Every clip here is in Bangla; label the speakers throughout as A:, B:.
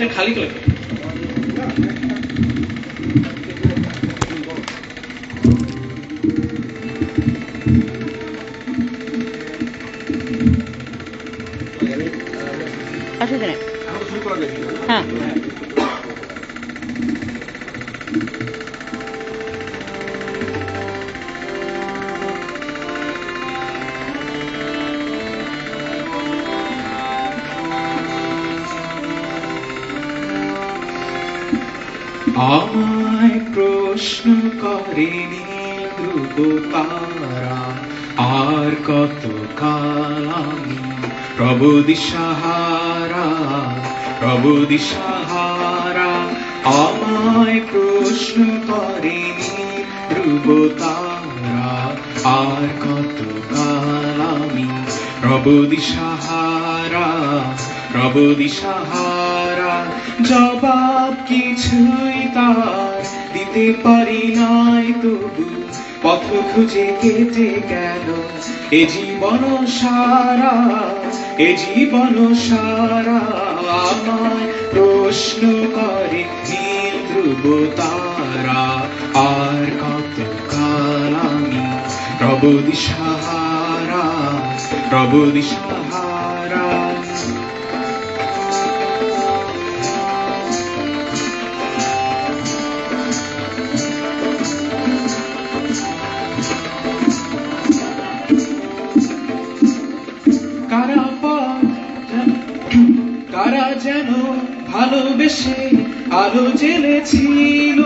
A: খালি করে
B: হ্যাঁ
A: আমায় প্রশ্ন করেনি ধ্রুব তারা আর কত কাল আমি প্রভু দিশাহারা প্রভু দিশাহারা আমায় প্রশ্ন করেনি ধ্রুব তারা আর কত কাল আমি প্রভু দিশাহারা প্রভু দিশাহারা জবাব কিছুই তার দিতে পারি নাই তবু পথ খুঁজে কেটে গেল এ জীবন সারা এ জীবন সারা আমায় প্রশ্ন করে নীল ধ্রুব তারা আর কত কাল আমি প্রভু দিশাহারা প্রভু দিশাহারা কারা যেন ভালোবেসে আলো জ্বেলেছিল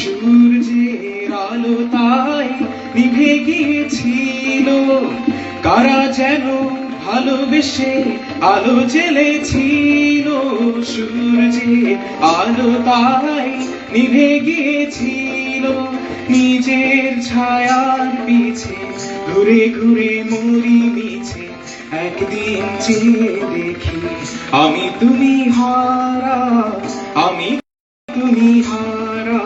A: সূর্যের আলো তাই নিভে গিয়েছিল কারা যেন ভালোবেসে আলো জ্বেলেছিল সূর্যের আলো তাই নিভে গিয়েছিল নিজের ছায়ার পিছে ঘুরে ঘুরে মরি মিছে একদিন চেয়ে দেখি আমি তুমি হারা আমি তুমি হারা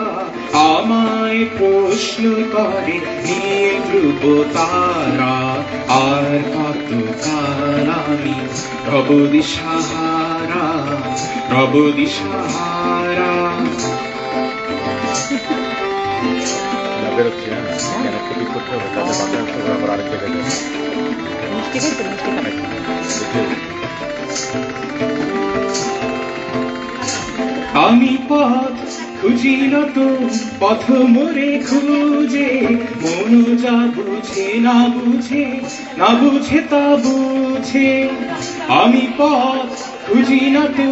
A: আমায় প্রশ্ন করে নীল ধ্রুব তারা আর কত কাল আমি প্রভু দিশাহারা প্রভু দিশাহারা আমি পথ খুঁজিল তো পথ মোরে খুঁজে মন যা বুঝে না বুঝে না বুঝে তা বুঝে আমি পথ খুঁজি না তো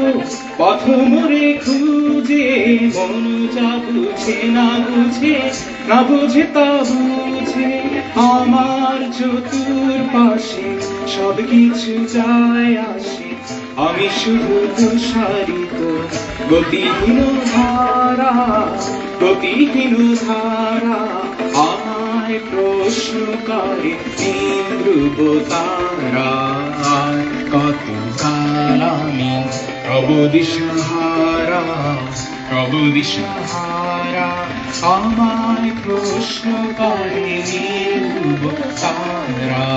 A: পথ মোরে খুঁজে মন যা বুঝে না বুঝে না বুঝে তা বুঝে আমার চতুর্পাশে সব কিছু যায় আসে আমি শুধু তুষারিত গতিহীন ধারা গতিহীন ধারা আমায় প্রশ্ন করে নীল ধ্রুব তারা কত কাল আমি প্রভু দিশাহারা প্রভু দিশাহারা আমায় প্রশ্ন করে নীল ধ্রুব তারা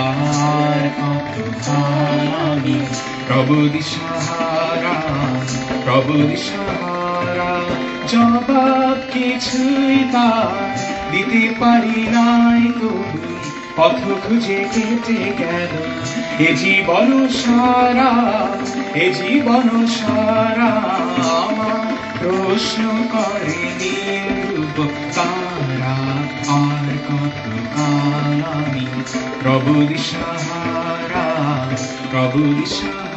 A: কত কাল আমি প্রভু দিশাহারা প্রভু দিশাহারা জবাব কিছুই তার দিতে পারি নাই তবু পথ খুঁজে কেটে গেল এ জীবন সারা এ জীবন সারা আমার প্রশ্ন করে নীল ধ্রুব তারা আর কত কাল আমি প্রভু দিশাহারা প্রভু দিশাহারা